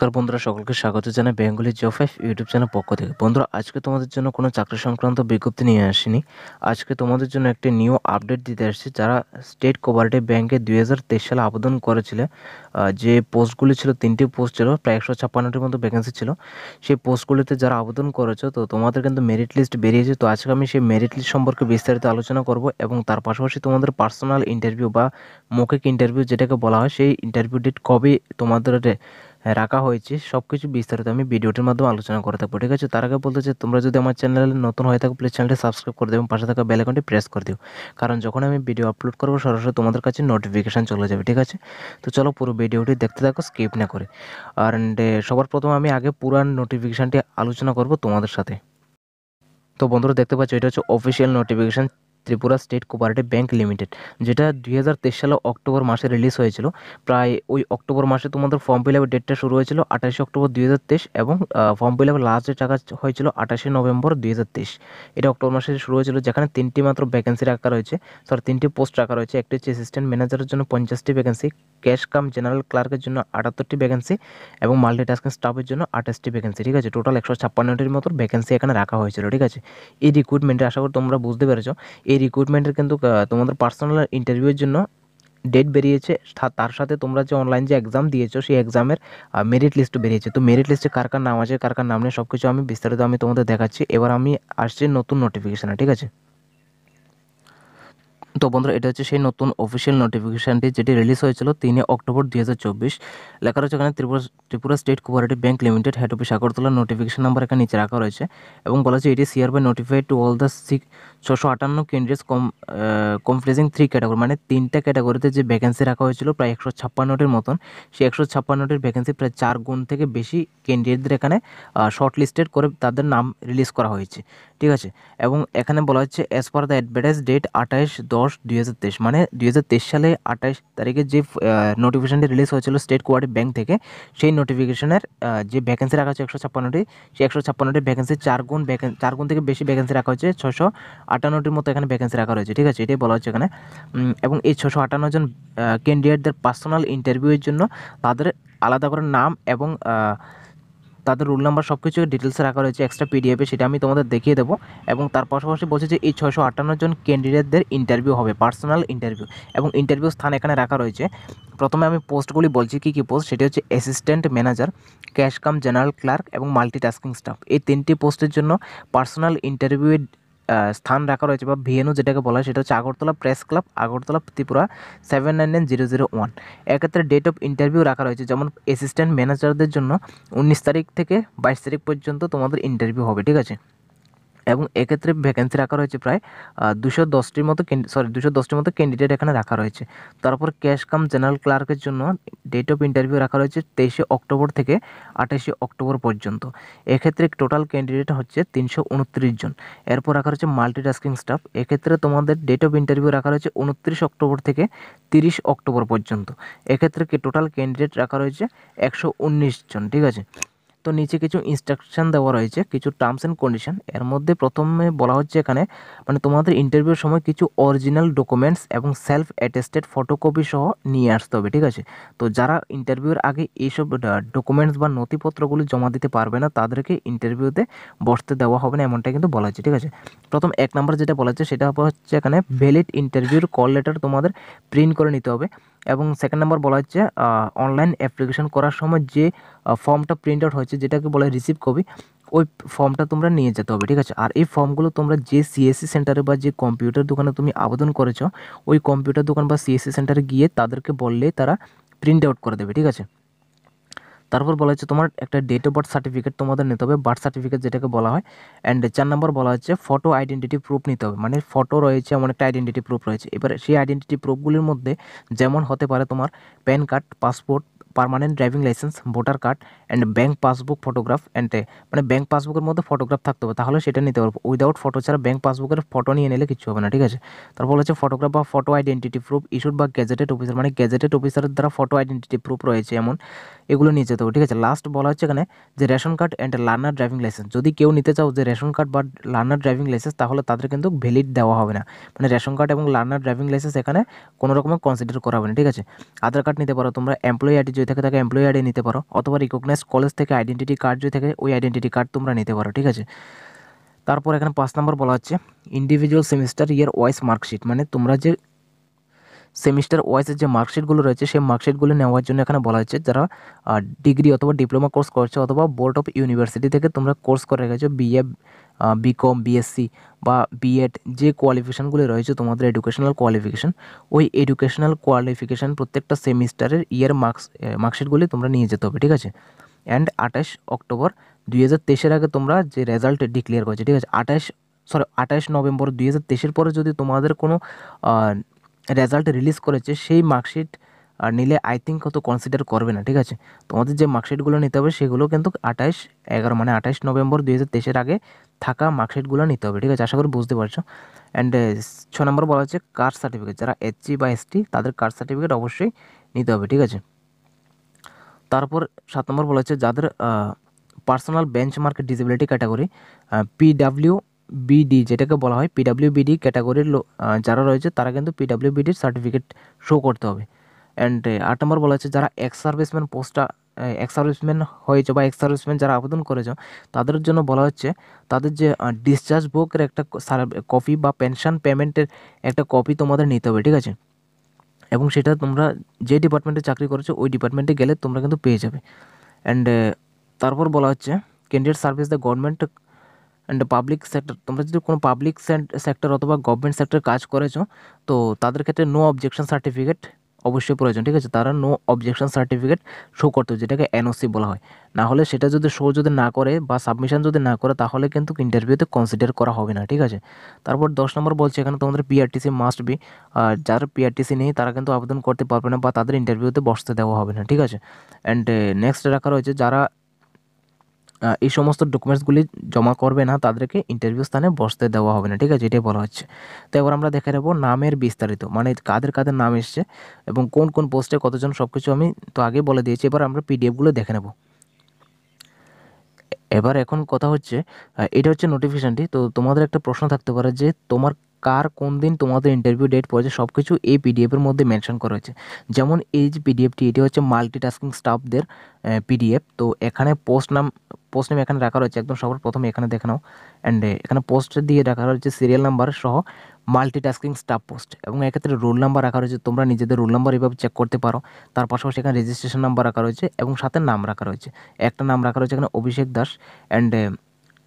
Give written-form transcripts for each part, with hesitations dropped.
নমস্কার বন্ধুরা, সকলকে স্বাগত জানাই Bengali job five YouTube channel পক্ষ থেকে। বন্ধুরা, আজকে তোমাদের জন্য কোনো চাকরি সংক্রান্ত বিজ্ঞপ্তি নিয়ে আসিনি। আজকে তোমাদের জন্য একটি নিউ আপডেট দিতে আসছি। যারা স্টেট কোঅপারেটিভ ব্যাংকে 2023 সালে আবেদন করেছিলে, যে পোস্টগুলি ছিল, 3টি পোস্ট ছিল, প্রায় 156টির মতো ভ্যাকেন্সি ছিল। সেই পোস্টগুলিতে যারা আবেদন করেছো, তো তোমাদের কিন্তু মেরিট লিস্ট বেরিয়েছে। তো আজকে আমি সেই মেরিট লিস্ট সম্পর্কে বিস্তারিত আলোচনা করব এবং তার পাশাপাশি তোমাদের পার্সোনাল ইন্টারভিউ বা মৌখিক ইন্টারভিউ যেটাকে বলা হয়, সেই ইন্টারভিউ ডেট কবে তোমাদের রাখা হয়েছে সব কিছু বিস্তারিত আমি ভিডিওটির মাধ্যমে আলোচনা করে থাকবো। ঠিক আছে, তার আগে বলতে চাই, তোমরা যদি আমার চ্যানেলে নতুন হয়ে থাকো, প্লিজ চ্যানেলটি সাবস্ক্রাইব করে দেবে এবং পাশে থাকা বেল আইকনটি প্রেস করে দিও, কারণ যখন আমি ভিডিও আপলোড করবো সরাসরি তোমাদের কাছে নোটিফিকেশান চলে যাবে। ঠিক আছে, তো চলো পুরো ভিডিওটি দেখতে থাকো, স্কিপ না করে। আর সবার প্রথমে আমি আগে পুরান নোটিফিকেশানটি আলোচনা করব তোমাদের সাথে। তো বন্ধুরা, দেখতে পাচ্ছ, এটা হচ্ছে official notification Tripura state cooperative bank limited, যেটা 2023 সালে অক্টোবর মাসে রিলিজ হয়েছিল। প্রায় ওই অক্টোবর মাসে তোমাদের ফর্ম ফিল আপের ডেটটা শুরু হয়েছিল 28 অক্টোবর 2023 এবং ফর্ম ফিল আপের লাস্ট ডেট রাখা হয়েছিল 28 নভেম্বর 2023। এটা অক্টোবর মাসে শুরু হয়েছিল, যেখানে 3টি মাত্র ভ্যাকেন্সি রাখা রয়েছে, 3টি পোস্ট রাখা রয়েছে। একটি হচ্ছে অ্যাসিস্ট্যান্ট ম্যানেজারের জন্য 50টি ভ্যাকেন্সি, ক্যাশ কাম জেনারেল ক্লার্কের জন্য 78টি ভ্যাকেন্সি এবং মাল্টিটাস্কিং স্টাফের জন্য 28টি ভ্যাকেন্সি। ঠিক আছে, টোটাল 156টির মতো ভ্যাকেন্সি এখানে রাখা হয়েছিল। ঠিক আছে, এই রিক্রুটমেন্টে আশা করি তোমরা বুঝতে পেরেছো। এই রিক্রুটমেন্টের কিন্তু তোমাদের পার্সোনাল ইন্টারভিউয়ের জন্য ডেট বেরিয়েছে, তার সাথে তোমরা যে অনলাইন যে এক্সাম দিয়েছো সেই এক্সামের মেরিট লিস্টও বেরিয়েছে। তো মেরিট লিস্টে কার কার নাম আছে, কার কার নাম নেই, সব কিছু আমি বিস্তারিত তোমাদের দেখাচ্ছি। এবার আমি আসছি নতুন নোটিফিকেশানে। ঠিক আছে, তো বন্ধুরা, এটা হচ্ছে সেই নতুন অফিসিয়াল নোটিফিকেশানটি, যেটি রিলিজ হয়েছিল 3 অক্টোবর 2024। লেখা রয়েছে এখানে Tripura state cooperative bank limited, head office Agartala. Notification number এখানে নিচে রাখা রয়েছে এবং বলা হচ্ছে it is hereby notified to all the 658 candidates comprising 3 category, মানে 3টা ক্যাটাগরিতে যে ভ্যাকেন্সি রাখা হয়েছিল প্রায় 156টির মতন। সেই 156টির ভ্যাকেন্সি প্রায় 4 গুণ থেকে বেশি ক্যান্ডিডেটদের এখানে শর্ট লিস্টেড করে তাদের নাম রিলিজ করা হয়েছে। ঠিক আছে, এবং এখানে বলা হচ্ছে as per the advertise date 28/10/2023, মানে 2023 সালে 28 তারিখে যে নোটিফিকেশানটি রিলিজ হয়েছিল স্টেট কোঅপারেটিভ ব্যাংক থেকে, সেই নোটিফিকেশনের যে ভ্যাকেন্সি রাখা হচ্ছে 156টি, সেই 156টি ভ্যাকেন্সি 4 গুণ থেকে বেশি ভ্যাকেন্সি রাখা হয়েছে, 658টির মতো এখানে ভ্যাকেন্সি রাখা রয়েছে। ঠিক আছে, এটাই বলা হচ্ছে এখানে। এবং এই 658 জন ক্যান্ডিডেটদের পার্সোনাল ইন্টারভিউয়ের জন্য তাদের আলাদা করে নাম এবং তাদের রোল নাম্বার সব কিছু ডিটেলসে রাখা রয়েছে এক্সট্রা পিডিএফে, সেটা আমি তোমাদের দেখিয়ে দেবো। এবং তার পাশাপাশি বলছে যে এই 658 জন ক্যান্ডিডেটদের ইন্টারভিউ হবে, পার্সোনাল ইন্টারভিউ, এবং ইন্টারভিউ স্থান এখানে রাখা রয়েছে। প্রথমে আমি পোস্টগুলি বলছি কী কী পোস্ট। সেটি হচ্ছে অ্যাসিস্ট্যান্ট ম্যানেজার, ক্যাশ কাম জেনারেল ক্লার্ক এবং মাল্টিটাস্কিং স্টাফ। এই 3টি পোস্টের জন্য পার্সোনাল ইন্টারভিউয়ের স্থান রাখা রয়েছে বা ভিএনও যেটাকে বলা হয়, সেটা হচ্ছে আগরতলা প্রেস ক্লাব, আগরতলা, ত্রিপুরা 799001। এক্ষেত্রে ডেট অফ ইন্টারভিউ রাখা রয়েছে, যেমন অ্যাসিস্ট্যান্ট ম্যানেজারদের জন্য 19 তারিখ থেকে 22 তারিখ পর্যন্ত তোমাদের ইন্টারভিউ হবে। ঠিক আছে, এবং এক্ষেত্রে ভ্যাকেন্সি রাখা রয়েছে প্রায় 210টির মতো ক্যান্ডিডেট এখানে রাখা রয়েছে। তারপর ক্যাশ কাম জেনারেল ক্লার্কের জন্য ডেট অফ ইন্টারভিউ রাখা রয়েছে 23 অক্টোবর থেকে 28 অক্টোবর পর্যন্ত। এক্ষেত্রে টোটাল ক্যান্ডিডেট হচ্ছে 329 জন। এরপর রাখা রয়েছে মাল্টিটাস্কিং স্টাফ, এক্ষেত্রে তোমাদের ডেট অফ ইন্টারভিউ রাখা রয়েছে 29 অক্টোবর থেকে 30 অক্টোবর পর্যন্ত। এক্ষেত্রে টোটাল ক্যান্ডিডেট রাখা রয়েছে 119 জন। ঠিক আছে, তো নিচে কিছু ইনস্ট্রাকশন দেওয়া রয়েছে, কিছু টার্মস অ্যান্ড কন্ডিশন। এর মধ্যে প্রথমে বলা হচ্ছে এখানে, মানে তোমাদের ইন্টারভিউর সময় কিছু অরিজিনাল ডকুমেন্টস এবং সেলফ অ্যাটেস্টেড ফটোকপি সহ নিয়ে আসতে হবে। ঠিক আছে, তো যারা ইন্টারভিউর আগে এইসব ডকুমেন্টস বা নথিপত্রগুলি জমা দিতে পারবে না, তাদেরকে ইন্টারভিউতে বসতে দেওয়া হবে না, এমনটা কিন্তু বলা হচ্ছে। ঠিক আছে, প্রথম 1 নম্বর যেটা বলা হচ্ছে সেটা হচ্ছে এখানে ভ্যালিড ইন্টারভিউর কল লেটার তোমাদের প্রিন্ট করে নিতে হবে। এবং 2nd নম্বর বলা হচ্ছে অনলাইন অ্যাপ্লিকেশন করার সময় যে ফর্মটা প্রিন্ট আউট হয়েছে, যেটাকে বলে রিসিভ কপি, ওই ফর্মটা তোমরা নিয়ে যেতে হবে। ঠিক আছে, আর এই ফর্মগুলো তোমরা যে সিএসসি সেন্টারে বা যে কম্পিউটার দোকানে তুমি আবেদন করেছো, ওই কম্পিউটার দোকান বা সিএসসি সেন্টারে গিয়ে তাদেরকে বললে তারা প্রিন্ট আউট করে দেবে। ঠিক আছে, তারপর বলা হচ্ছে তোমার একটা ডেট অফ বার্থ সার্টিফিকেট তোমাদের নিতে হবে, বার্থ সার্টিফিকেট যেটাকে বলা হয়। অ্যান্ড 4 নম্বর বলা হচ্ছে ফটো আইডেন্টিটি প্রুফ নিতে হবে, মানে ফটো রয়েছে, এমন একটা আইডেন্টিটি প্রুফ রয়েছে। এবার সেই আইডেন্টিটি প্রুফগুলির মধ্যে যেমন হতে পারে তোমার pan card, passport, permanent driving licence, voter card and bank passbook photograph. And মানে ব্যাঙ্ক পাসবুকের মধ্যে ফটোগ্রাফ থাকতে হবে, তাহলে সেটা নিতে পারবো। উইদাউট ফটো ছাড়া ব্যাঙ্ক পাসবুকের ফটো নিয়ে নিলে কিছু হবে না। ঠিক আছে, তারপর হচ্ছে ফটোগ্রাফ বা ফটো আইডেন্টিটি প্রুফ ইস্যুড বা গ্যাজেটেড অফিসার, মানে গ্যাজেটেড অফিসারের দ্বারা ফটো আইডেন্টিটি প্রুফ রয়েছে এমন, এগুলো নিয়ে যেতে হবে। ঠিক আছে, লাস্ট বলা হচ্ছে এখানে যে ration card and learner driving licence. যদি কেউ নিতে চাও যে রেশন কার্ড বা লার্নার ড্রাইভিং লাইসেন্স, তাহলে তাদের কিন্তু ভ্যালিড দেওয়া হবে না, মানে রেশন কার্ড এবং লার্নার ড্রাইভিং লাইসেন্স এখানে কোনো রকমের কনসিডার করা হবে না। ঠিক আছে, আধার কার্ড নিতে পারো তোমরা, এমপ্লয়ি আইডি যদি থাকে তাকে এমপ্লয়ি আইডি নিতে পারো, অথবা রিকগনাইজড কলেজ থেকে আইডেন্টিটি কার্ড যদি থাকে ওই আইডেন্টিটি কার্ড তোমরা নিতে পারো, ঠিক আছে। তারপর এখানে 5 নম্বর বলা হচ্ছে ইন্ডিভিজুয়াল সেমিস্টার ইয়ার ওয়াইজ মার্কশিট, মানে তোমরা যে সেমিস্টার ওয়াইজের যে মার্কশিটগুলো রয়েছে সেই মার্কশিটগুলো নেওয়ার জন্য এখানে বলা হচ্ছে যারা ডিগ্রি অথবা ডিপ্লোমা কোর্স করছো অথবা বোর্ড অফ ইউনিভার্সিটি থেকে তোমরা কোর্স করে রেখেছো, বিএ, বিকম, বিএসসি বা বিএড, যে কোয়ালিফিকেশানগুলি রয়েছে তোমাদের এডুকেশনাল কোয়ালিফিকেশান, ওই এডুকেশনাল কোয়ালিফিকেশান প্রত্যেকটা সেমিস্টারের ইয়ার মার্কশিটগুলি তোমরা নিয়ে যেতে হবে, ঠিক আছে। অ্যান্ড 28 অক্টোবর 2023 আগে তোমরা যে রেজাল্ট ডিক্লেয়ার করেছে, ঠিক আছে, 28 নভেম্বর 2023 পরে যদি তোমাদের কোনো রেজাল্ট রিলিজ করেছে সেই মার্কশিট নিলে আই থিঙ্ক কত কনসিডার করবে না, ঠিক আছে। তোমাদের যে মার্কশিটগুলো নিতে হবে সেগুলো কিন্তু 28/11 মানে 28 নভেম্বর 2023 আগে থাকা মার্কশিটগুলো নিতে হবে, ঠিক আছে। আশা করি বুঝতে পারছো। অ্যান্ড 6 নম্বর বলা হচ্ছে কাস্ট সার্টিফিকেট, যারা এসসি বা এসটি তাদের কাস্ট সার্টিফিকেট অবশ্যই নিতে হবে, ঠিক আছে। তারপর 7 নম্বর বলা হচ্ছে যাদের পার্সোনাল বেঞ্চমার্ক ডিসেবিলিটি ক্যাটাগরি পিডাব্লিউবিডি যেটাকে বলা হয় পিডাব্লিউবিডি ক্যাটাগরির যারা রয়েছে তারা কিন্তু পিডাব্লিউবিডির সার্টিফিকেট শো করতে হবে। অ্যান্ড 8 নম্বর বলা হচ্ছে যারা এক্স সার্ভিসম্যান এক্স সার্ভিসম্যান হয়েছে বা এক্স সার্ভিসম্যান যারা আবেদন করেছে তাদের জন্য বলা হচ্ছে তাদের যে ডিসচার্জ বুকের একটা কপি বা পেনশন পেমেন্টের একটা কপি তোমাদের নিতে হবে, ঠিক আছে। এবং সেটা তোমরা যে ডিপার্টমেন্টে চাকরি করেছো ওই ডিপার্টমেন্টে গেলে তোমরা কিন্তু পেয়ে যাবে। অ্যান্ড তারপর বলা হচ্ছে candidate service the government and public sector, তোমরা যদি কোনো পাবলিক সেক্টর অথবা গভর্নমেন্ট সেক্টরে কাজ করেছো তো তাদের ক্ষেত্রে নো অবজেকশন সার্টিফিকেট অবশ্যই প্রয়োজন, ঠিক আছে। তারা নো অবজেকশন সার্টিফিকেট শো করতে হবে, যেটাকে এনওসি বলা হয়। না হলে সেটা যদি শো যদি না করে বা সাবমিশন যদি না করে তাহলে কিন্তু ইন্টারভিউতে কনসিডার করা হবে না, ঠিক আছে। তারপর 10 নম্বর বলছে এখানে তোমাদের পিআরটিসি মাস্ট বি, যার পিআরটিসি নেই তারা কিন্তু আবেদন করতে পারবে না বা তাদের ইন্টারভিউতে বসতে দেওয়া হবে না, ঠিক আছে। অ্যান্ড নেক্সট রাখা রয়েছে যারা এই সমস্ত ডকুমেন্টসগুলি জমা করবে না তাদেরকে ইন্টারভিউ স্থানে বসতে দেওয়া হবে না, ঠিক আছে, এটাই বলা হচ্ছে। তো এবার আমরা দেখে নেব নামের বিস্তারিত, মানে কাদের কাদের নাম এসছে এবং কোন কোন পোস্টে কতজন, সব কিছু আমি তো আগে বলে দিয়েছি। এবার আমরা পিডিএফগুলো দেখে নেব। এবার এখন কথা হচ্ছে এটা হচ্ছে নোটিফিকেশানটি। তো তোমাদের একটা প্রশ্ন থাকতে পারে যে তোমার কার কোন দিন তোমাদের ইন্টারভিউ ডেট পড়েছে, সব কিছু এই পিডিএফের মধ্যে মেনশন করা হয়েছে। যেমন এই যে পিডিএফটি এটি হচ্ছে মাল্টিটাস্কিং স্টাফদের পিডিএফ। তো এখানে পোস্ট নেম এখানে রাখা রয়েছে, একদম সবার প্রথমে এখানে দেখে নাও। অ্যান্ড এখানে পোস্টের দিয়ে রাখা রয়েছে সিরিয়াল নাম্বার সহ মাল্টিটাস্কিং স্টাফ পোস্ট, এবং এক্ষেত্রে রোল নাম্বার রাখা রয়েছে, তোমরা নিজেদের রোল নাম্বার এভাবে চেক করতে পারো। তার পাশাপাশি এখানে রেজিস্ট্রেশন নাম্বার রাখা রয়েছে এবং সাথে নাম রাখা রয়েছে। একটা নাম রাখা রয়েছে এখানে অভিষেক দাস, অ্যান্ড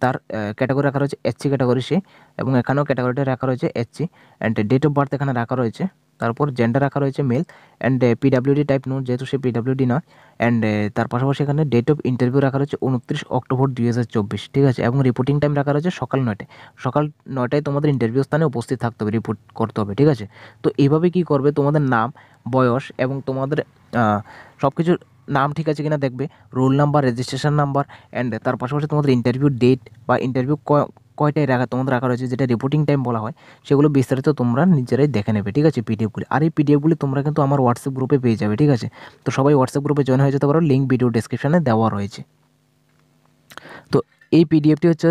তার ক্যাটাগরি রাখা রয়েছে এসসি ক্যাটাগরি সে, এবং এখানেও ক্যাটাগরিটা রাখা রয়েছে SC. And date of birth এখানে রাখা রয়েছে। তারপর জেন্ডার রাখা রয়েছে male, and PWD type no, যেহেতু সে পিডাব্লিউডি না। অ্যান্ড তার পাশাপাশি এখানে ডেট অফ ইন্টারভিউ রাখা রয়েছে 29 অক্টোবর 2024, ঠিক আছে। এবং রিপোর্টিং টাইম রাখা রয়েছে সকাল 9টায় তোমাদের ইন্টারভিউ স্থানে উপস্থিত থাকতে হবে, রিপোর্ট করতে হবে, ঠিক আছে। তো এইভাবে কি করবে, তোমাদের নাম, বয়স এবং তোমাদের সব কিছুর নাম ঠিক আছে কিনা দেখবে, roll number, registration number, and তার পাশাপাশি তোমাদের ইন্টারভিউ ডেট বা ইন্টারভিউ কয়টায় তোমাদের রাখা রয়েছে, যেটা রিপোর্টিং টাইম বলা হয়, সেগুলো বিস্তারিত তোমরা নিজেরাই দেখে নেবে, ঠিক আছে, পিডিএফগুলি। আর এই পিডিএফগুলি তোমরা কিন্তু আমার হোয়াটসঅ্যাপ গ্রুপে পেয়ে যাবে, ঠিক আছে। তো সবাই হোয়াটসঅ্যাপ গ্রুপে জয়েন হয়ে যেতে পারো, লিঙ্ক ভিডিও ডেসক্রিপশনে দেওয়া রয়েছে। তো এই পিডিএফটি হচ্ছে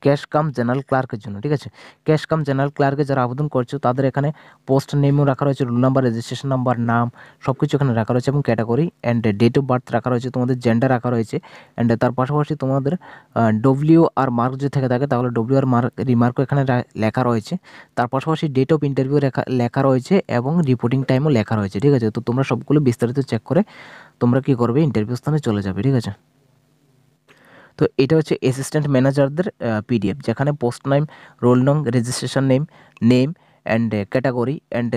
ক্যাশ কাম জেনারেল ক্লার্কের জন্য, ঠিক আছে। ক্যাশ কাম জেনারেল ক্লার্কে যারা আবেদন করছো তাদের এখানে পোস্ট নেমও রাখা রয়েছে, রোল নাম্বার, রেজিস্ট্রেশন নাম্বার, নাম সব কিছু এখানে রাখা রয়েছে, এবং category and date of birth রাখা রয়েছে, তোমাদের জেন্ডার রাখা রয়েছে। অ্যান্ড তার পাশাপাশি তোমাদের ডব্লিউ আর মার্ক যদি থেকে থাকে তাহলে ডব্লিউ আর মার্ক রিমার্কও এখানে লেখা রয়েছে। তার পাশাপাশি ডেট অফ ইন্টারভিউ লেখা রয়েছে এবং রিপোর্টিং টাইমও লেখা রয়েছে, ঠিক আছে। তো তোমরা সবগুলো বিস্তারিত চেক করে তোমরা কী করবে, ইন্টারভিউ স্থানে চলে যাবে, ঠিক আছে। তো এটা হচ্ছে অ্যাসিস্ট্যান্ট ম্যানেজারদের পিডিএফ, যেখানে পোস্ট নেম, রোল নং, registration name and category and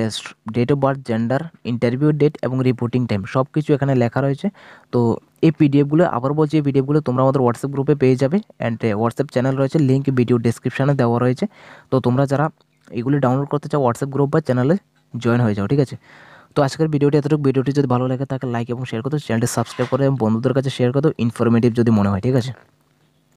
date of birth, gender, interview date এবং রিপোর্টিং টাইম সব কিছু এখানে লেখা রয়েছে। তো এই পিডিএফগুলো, আবার বলছি, এই পিডিএফগুলো তোমরা আমাদের হোয়াটসঅ্যাপ গ্রুপে পেয়ে যাবে, অ্যান্ড হোয়াটসঅ্যাপ চ্যানেল রয়েছে, লিঙ্ক ভিডিও ডেসক্রিপশানে দেওয়া রয়েছে। তো তোমরা যারা এগুলি ডাউনলোড করতে চাও হোয়াটসঅ্যাপ গ্রুপ বা চ্যানেলে জয়েন হয়ে যাও, ঠিক আছে। তো আজকের ভিডিওটি এতটুকু। ভিডিওটি যদি ভালো লাগে তাকে লাইক এবং শেয়ার করো, চ্যানেলটি সাবস্ক্রাইব করে এবং বন্ধুদের কাছে শেয়ার করো ইনফরমেটিভ যদি মনে হয়, ঠিক আছে।